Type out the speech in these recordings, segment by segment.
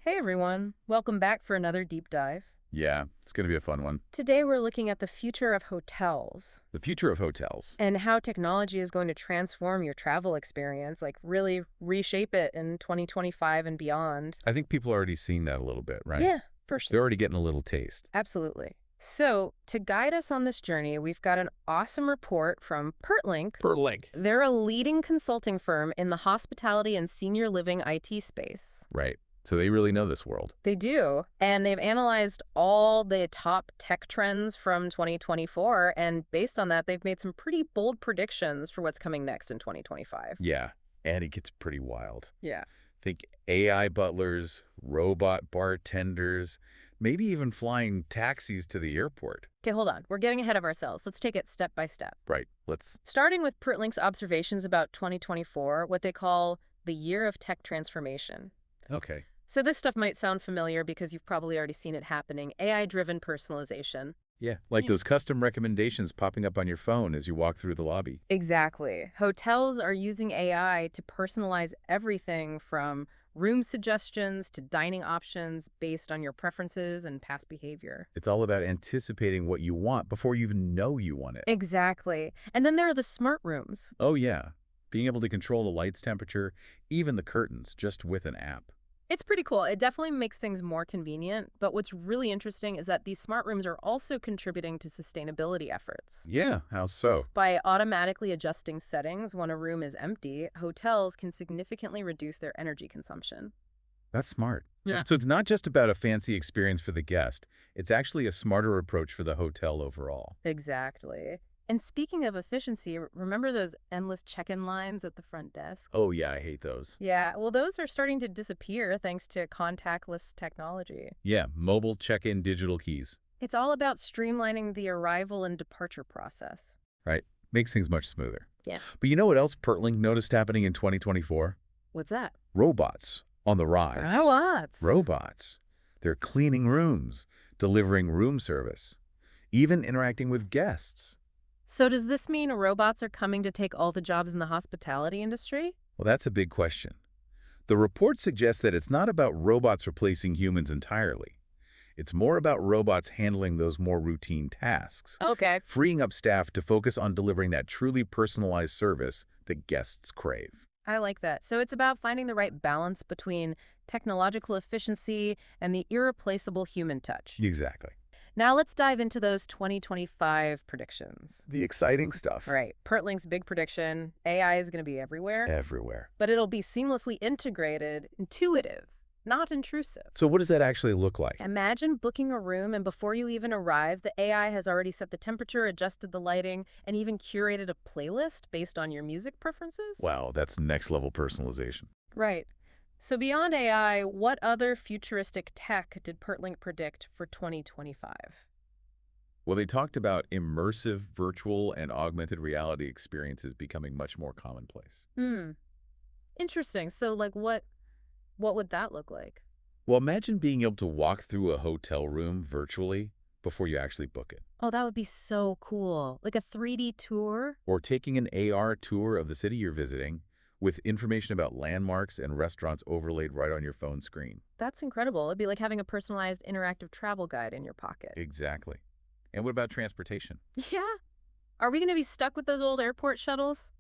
Hey everyone, welcome back for another deep dive. Yeah, it's going to be a fun one. Today we're looking at the future of hotels The future of hotels. and how technology is going to transform your travel experience, like really reshape it in 2025 and beyond. I think people are already seeing that a little bit, right? Yeah, for sure. They're already getting a little taste. Absolutely. So, to guide us on this journey, we've got an awesome report from Pertlink. Pertlink. They're a leading consulting firm in the hospitality and senior living IT space. Right. So they really know this world. They do. And they've analyzed all the top tech trends from 2024. And based on that, they've made some pretty bold predictions for what's coming next in 2025. Yeah, and it gets pretty wild. Yeah. Think AI butlers, robot bartenders, maybe even flying taxis to the airport. Okay, hold on. We're getting ahead of ourselves. Let's take it step by step. Right. Let's... Starting with Pertlink's observations about 2024, what they call the year of tech transformation. Okay. So this stuff might sound familiar because you've probably already seen it happening. AI-driven personalization. Yeah, like those custom recommendations popping up on your phone as you walk through the lobby. Exactly. Hotels are using AI to personalize everything from room suggestions to dining options based on your preferences and past behavior. It's all about anticipating what you want before you even know you want it. Exactly. And then there are the smart rooms. Oh, yeah. Being able to control the light's temperature, even the curtains, just with an app. It's pretty cool. It definitely makes things more convenient, but what's really interesting is that these smart rooms are also contributing to sustainability efforts. Yeah, how so? By automatically adjusting settings when a room is empty, hotels can significantly reduce their energy consumption. That's smart. Yeah. So it's not just about a fancy experience for the guest. It's actually a smarter approach for the hotel overall. Exactly. And speaking of efficiency, remember those endless check-in lines at the front desk? Oh, yeah, I hate those. Yeah, well, those are starting to disappear thanks to contactless technology. Yeah, mobile check-in digital keys. It's all about streamlining the arrival and departure process. Right. Makes things much smoother. Yeah. But you know what else Pertlink noticed happening in 2024? What's that? Robots on the rise. Robots. Robots. They're cleaning rooms, delivering room service, even interacting with guests. So does this mean robots are coming to take all the jobs in the hospitality industry? Well, that's a big question. The report suggests that it's not about robots replacing humans entirely. It's more about robots handling those more routine tasks, Okay. freeing up staff to focus on delivering that truly personalized service that guests crave. I like that. So it's about finding the right balance between technological efficiency and the irreplaceable human touch. Exactly. Now let's dive into those 2025 predictions. The exciting stuff. Right. Pertlink's big prediction, AI is going to be everywhere, Everywhere. but it'll be seamlessly integrated, intuitive, not intrusive. So what does that actually look like? Imagine booking a room and before you even arrive, the AI has already set the temperature, adjusted the lighting, and even curated a playlist based on your music preferences? Wow, that's next level personalization. Right. So beyond AI, what other futuristic tech did Pertlink predict for 2025? Well, they talked about immersive virtual and augmented reality experiences becoming much more commonplace. Interesting. So like what would that look like? Well, imagine being able to walk through a hotel room virtually before you actually book it. Oh, that would be so cool. Like a 3D tour? Or taking an AR tour of the city you're visiting with information about landmarks and restaurants overlaid right on your phone screen. That's incredible. It'd be like having a personalized interactive travel guide in your pocket. Exactly. And what about transportation? Yeah. Are we going to be stuck with those old airport shuttles?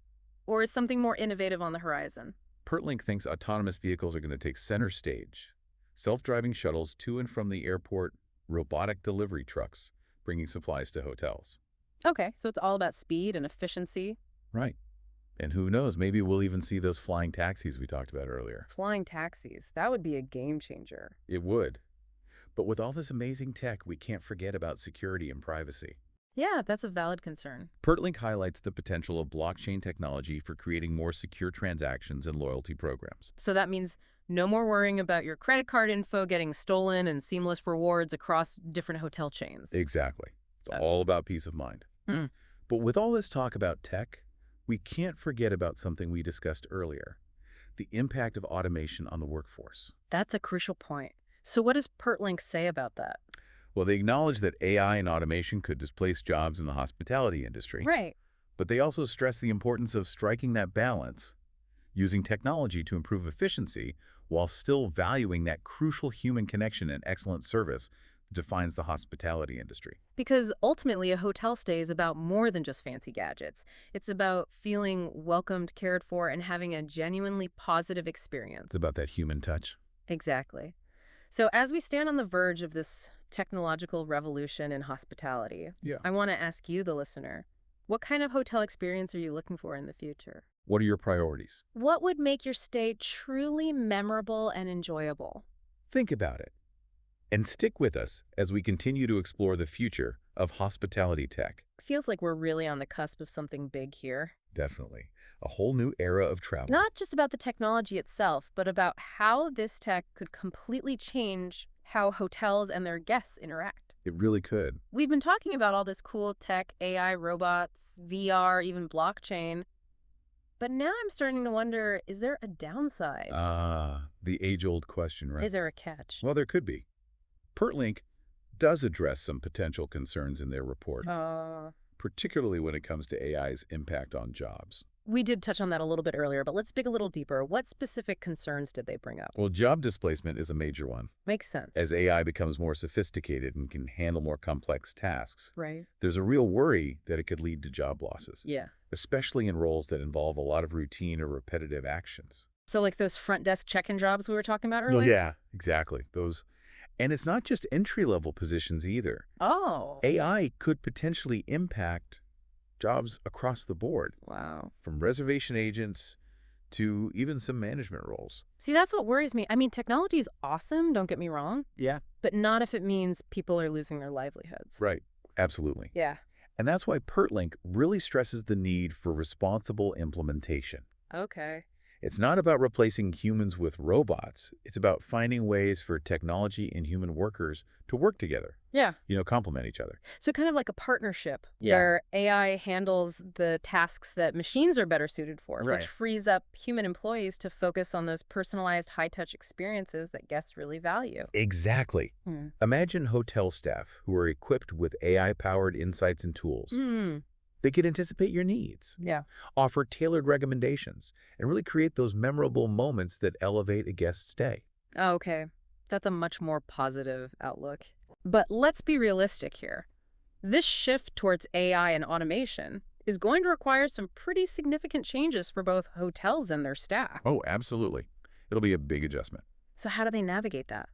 Or is something more innovative on the horizon? Pertlink thinks autonomous vehicles are going to take center stage. Self-driving shuttles to and from the airport, robotic delivery trucks, bringing supplies to hotels. Okay, so it's all about speed and efficiency. Right. And who knows, maybe we'll even see those flying taxis we talked about earlier. Flying taxis, that would be a game changer. It would. But with all this amazing tech, we can't forget about security and privacy. Yeah, that's a valid concern. Pertlink highlights the potential of blockchain technology for creating more secure transactions and loyalty programs. So that means no more worrying about your credit card info getting stolen and seamless rewards across different hotel chains. Exactly. It's all about peace of mind. Hmm. But with all this talk about tech, we can't forget about something we discussed earlier, the impact of automation on the workforce. That's a crucial point. So what does Pertlink say about that? Well, they acknowledge that AI and automation could displace jobs in the hospitality industry. Right. But they also stress the importance of striking that balance, using technology to improve efficiency while still valuing that crucial human connection and excellent service that defines the hospitality industry. Because ultimately, a hotel stay is about more than just fancy gadgets. It's about feeling welcomed, cared for, and having a genuinely positive experience. It's about that human touch. Exactly. So as we stand on the verge of this technological revolution in hospitality, Yeah. I want to ask you, the listener, what kind of hotel experience are you looking for in the future? What are your priorities? What would make your stay truly memorable and enjoyable? Think about it. And stick with us as we continue to explore the future of hospitality tech. Feels like we're really on the cusp of something big here. Definitely. A whole new era of travel. Not just about the technology itself, but about how this tech could completely change how hotels and their guests interact. It really could. We've been talking about all this cool tech, AI, robots, VR, even blockchain. But now I'm starting to wonder, is there a downside? The age-old question, right? Is there a catch? Well, there could be. Pertlink does address some potential concerns in their report, particularly when it comes to AI's impact on jobs. We did touch on that a little bit earlier, but let's dig a little deeper. What specific concerns did they bring up? Well, job displacement is a major one. Makes sense. As AI becomes more sophisticated and can handle more complex tasks, Right. there's a real worry that it could lead to job losses, Yeah. especially in roles that involve a lot of routine or repetitive actions. So like those front desk check-in jobs we were talking about Well, earlier? yeah, exactly. And it's not just entry-level positions either. Oh. AI could potentially impact jobs across the board, Wow. from reservation agents to even some management roles. See, that's what worries me. I mean, technology is awesome, don't get me wrong, Yeah. but not if it means people are losing their livelihoods. Right. Absolutely. Yeah. And that's why Pertlink really stresses the need for responsible implementation. Okay. It's not about replacing humans with robots. It's about finding ways for technology and human workers to work together, Yeah. complement each other. So kind of like a partnership Yeah. where AI handles the tasks that machines are better suited for, Right. which frees up human employees to focus on those personalized high-touch experiences that guests really value. Exactly. Hmm. Imagine hotel staff who are equipped with AI-powered insights and tools. They could anticipate your needs, Yeah. offer tailored recommendations, and really create those memorable moments that elevate a guest's stay. Oh, okay. That's a much more positive outlook. But let's be realistic here. This shift towards AI and automation is going to require some pretty significant changes for both hotels and their staff. Oh, absolutely. It'll be a big adjustment. So how do they navigate that?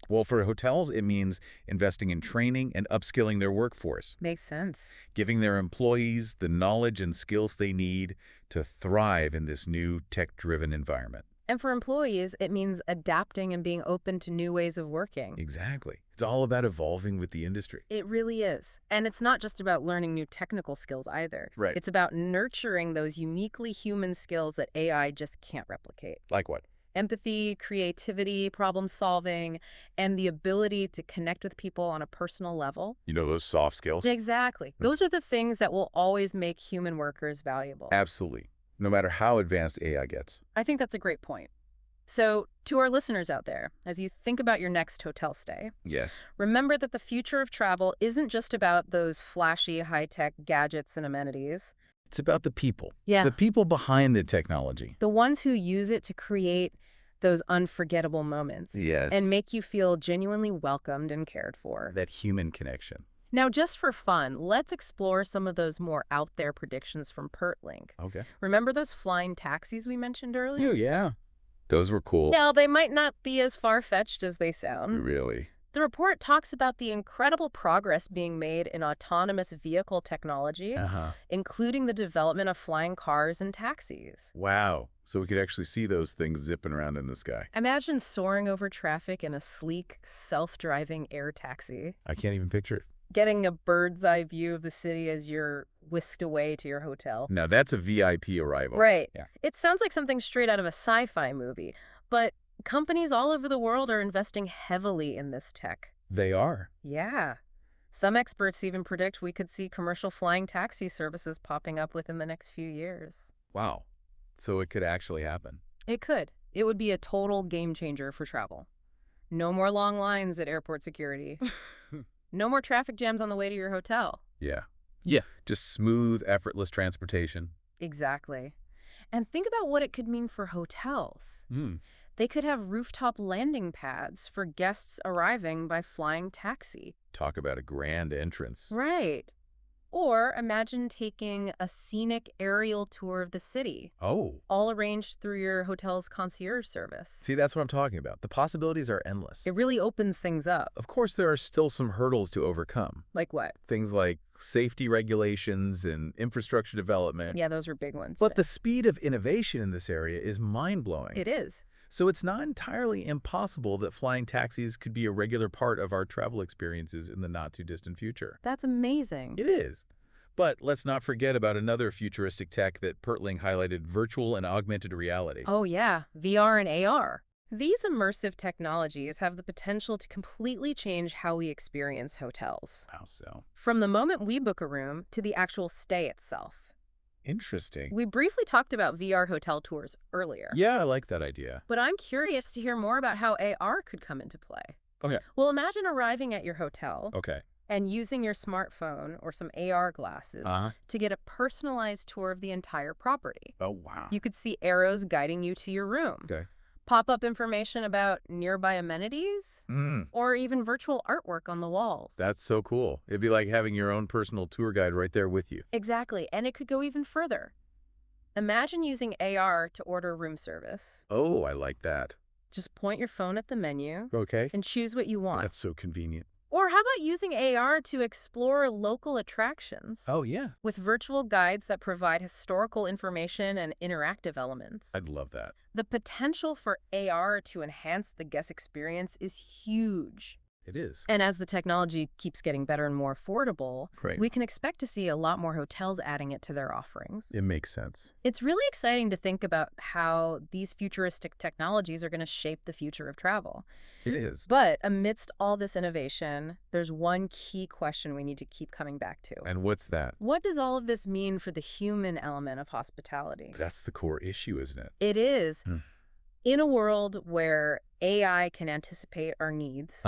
Well, for hotels, it means investing in training and upskilling their workforce, Makes sense. giving their employees the knowledge and skills they need to thrive in this new tech-driven environment. And for employees, it means adapting and being open to new ways of working. Exactly. It's all about evolving with the industry. It really is. And it's not just about learning new technical skills either. Right. It's about nurturing those uniquely human skills that AI just can't replicate. Like what? Empathy, creativity, problem solving, and the ability to connect with people on a personal level. Those soft skills? Exactly. Those are the things that will always make human workers valuable. Absolutely. No matter how advanced AI gets. I think that's a great point. So, to our listeners out there, as you think about your next hotel stay, Yes. remember that the future of travel isn't just about those flashy, high-tech gadgets and amenities. It's about the people. Yeah. The people behind the technology. The ones who use it to create those unforgettable moments. Yes. And make you feel genuinely welcomed and cared for. That human connection. Now, just for fun, let's explore some of those more out there predictions from Pertlink. Okay. Remember those flying taxis we mentioned earlier? Oh, yeah. Those were cool. Now, they might not be as far-fetched as they sound. Really? The report talks about the incredible progress being made in autonomous vehicle technology, including the development of flying cars and taxis. Wow. So we could actually see those things zipping around in the sky. Imagine soaring over traffic in a sleek, self-driving air taxi, I can't even picture it. getting a bird's eye view of the city as you're whisked away to your hotel. Now, that's a VIP arrival. Right. Yeah. It sounds like something straight out of a sci-fi movie, but companies all over the world are investing heavily in this tech. They are. Yeah. Some experts even predict we could see commercial flying taxi services popping up within the next few years. Wow. So it could actually happen. It could. It would be a total game changer for travel. No more long lines at airport security. No more traffic jams on the way to your hotel. Yeah. Yeah. Just smooth, effortless transportation. Exactly. And think about what it could mean for hotels. They could have rooftop landing pads for guests arriving by flying taxi. Talk about a grand entrance. Right. Or imagine taking a scenic aerial tour of the city, Oh, all arranged through your hotel's concierge service. see, that's what I'm talking about. The possibilities are endless. It really opens things up. Of course, there are still some hurdles to overcome. Like what? Things like safety regulations and infrastructure development. Yeah, those were big ones. But the speed of innovation in this area is mind-blowing. It is. So it's not entirely impossible that flying taxis could be a regular part of our travel experiences in the not-too-distant future. That's amazing. It is. But let's not forget about another futuristic tech that Pertlink highlighted, virtual and augmented reality. Oh yeah, VR and AR. These immersive technologies have the potential to completely change how we experience hotels. How so? From the moment we book a room to the actual stay itself. Interesting. We briefly talked about VR hotel tours earlier. Yeah, I like that idea. But I'm curious to hear more about how AR could come into play. Okay. Well, imagine arriving at your hotel Okay. and using your smartphone or some AR glasses to get a personalized tour of the entire property. Oh, wow. You could see arrows guiding you to your room. Okay. Pop-up information about nearby amenities, or even virtual artwork on the walls. That's so cool. It'd be like having your own personal tour guide right there with you. Exactly, and it could go even further. Imagine using AR to order room service. Oh, I like that. Just point your phone at the menu Okay. and choose what you want. That's so convenient. Or how about using AR to explore local attractions? Oh, yeah. With virtual guides that provide historical information and interactive elements. I'd love that. The potential for AR to enhance the guest experience is huge. It is. And as the technology keeps getting better and more affordable, Right. we can expect to see a lot more hotels adding it to their offerings. It makes sense. It's really exciting to think about how these futuristic technologies are going to shape the future of travel. It is. But amidst all this innovation, there's one key question we need to keep coming back to. And what's that? What does all of this mean for the human element of hospitality? That's the core issue, isn't it? It is. Hmm. In a world where AI can anticipate our needs,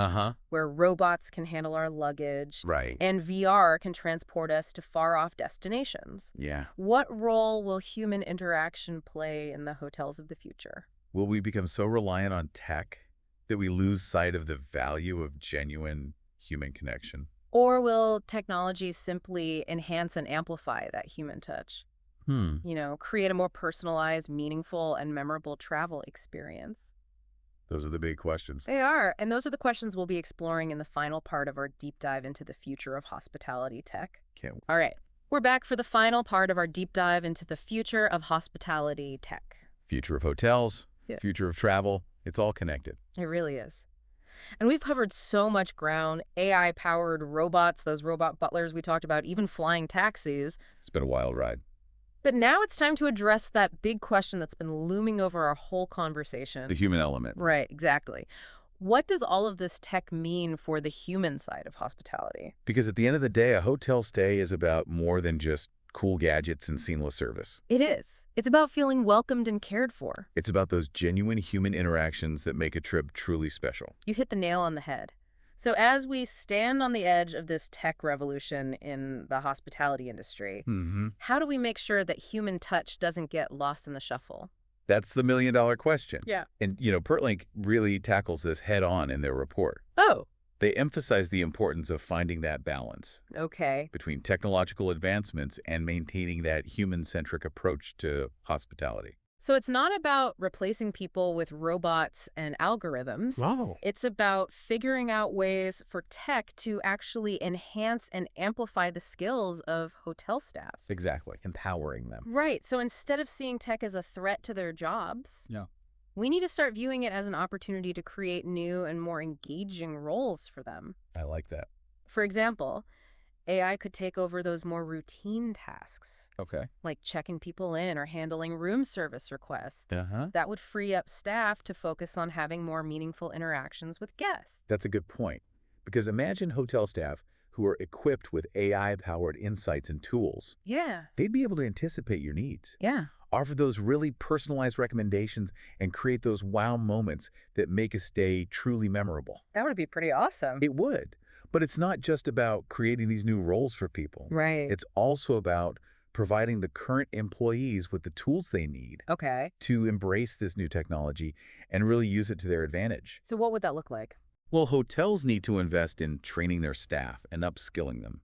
where robots can handle our luggage, Right. and VR can transport us to far-off destinations, Yeah. what role will human interaction play in the hotels of the future? Will we become so reliant on tech that we lose sight of the value of genuine human connection? Or will technology simply enhance and amplify that human touch? Create a more personalized, meaningful, and memorable travel experience? Those are the big questions. They are, and those are the questions we'll be exploring in the final part of our deep dive into the future of hospitality tech. Can't. All right, we're back for the final part of our deep dive into the future of hospitality tech. Future of hotels, Yeah. future of travel, it's all connected. It really is. And we've covered so much ground, AI-powered robots, those robot butlers we talked about, even flying taxis. It's been a wild ride. But now it's time to address that big question that's been looming over our whole conversation. The human element. Right, exactly. What does all of this tech mean for the human side of hospitality? Because at the end of the day, a hotel stay is about more than just cool gadgets and seamless service. It is. It's about feeling welcomed and cared for. It's about those genuine human interactions that make a trip truly special. You hit the nail on the head. So as we stand on the edge of this tech revolution in the hospitality industry, how do we make sure that human touch doesn't get lost in the shuffle? That's the million-dollar question. Yeah. And, Pertlink really tackles this head-on in their report. Oh, They emphasize the importance of finding that balance okay. between technological advancements and maintaining that human-centric approach to hospitality. So it's not about replacing people with robots and algorithms. Wow. It's about figuring out ways for tech to actually enhance and amplify the skills of hotel staff. Exactly. Empowering them. Right. So instead of seeing tech as a threat to their jobs, Yeah. we need to start viewing it as an opportunity to create new and more engaging roles for them. I like that. For example, AI could take over those more routine tasks, Okay. like checking people in or handling room service requests. Uh-huh. That would free up staff to focus on having more meaningful interactions with guests. That's a good point. Because imagine hotel staff who are equipped with AI-powered insights and tools. Yeah. They'd be able to anticipate your needs, Yeah. offer those really personalized recommendations, and create those wow moments that make a stay truly memorable. That would be pretty awesome. It would. But it's not just about creating these new roles for people. Right. It's also about providing the current employees with the tools they need Okay. to embrace this new technology and really use it to their advantage. So what would that look like? Well, hotels need to invest in training their staff and upskilling them,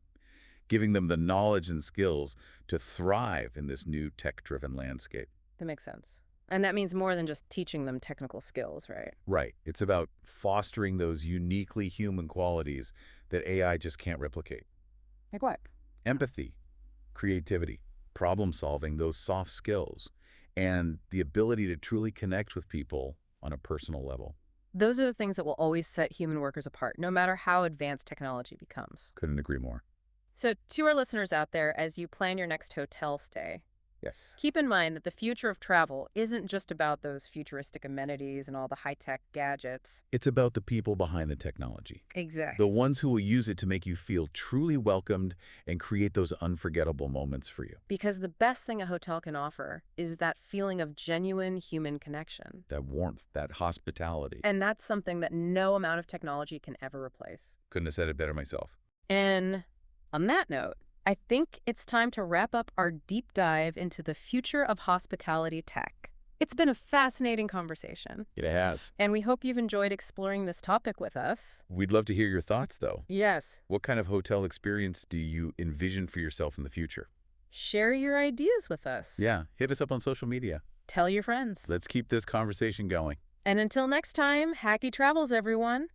giving them the knowledge and skills to thrive in this new tech-driven landscape. That makes sense. And that means more than just teaching them technical skills, right? Right. It's about fostering those uniquely human qualities that AI just can't replicate. Like what? Empathy, creativity, problem solving, those soft skills, and the ability to truly connect with people on a personal level. Those are the things that will always set human workers apart, no matter how advanced technology becomes. Couldn't agree more. So to our listeners out there, as you plan your next hotel stay, Yes. keep in mind that the future of travel isn't just about those futuristic amenities and all the high-tech gadgets. It's about the people behind the technology. The Exactly. ones who will use it to make you feel truly welcomed and create those unforgettable moments for you. Because the best thing a hotel can offer is that feeling of genuine human connection. That warmth, that hospitality. And that's something that no amount of technology can ever replace. Couldn't have said it better myself. And on that note, I think it's time to wrap up our deep dive into the future of hospitality tech. It's been a fascinating conversation, It has. and we hope you've enjoyed exploring this topic with us. We'd love to hear your thoughts, though. Yes. What kind of hotel experience do you envision for yourself in the future? Share your ideas with us. Yeah, hit us up on social media. Tell your friends. Let's keep this conversation going. And until next time, happy travels, everyone.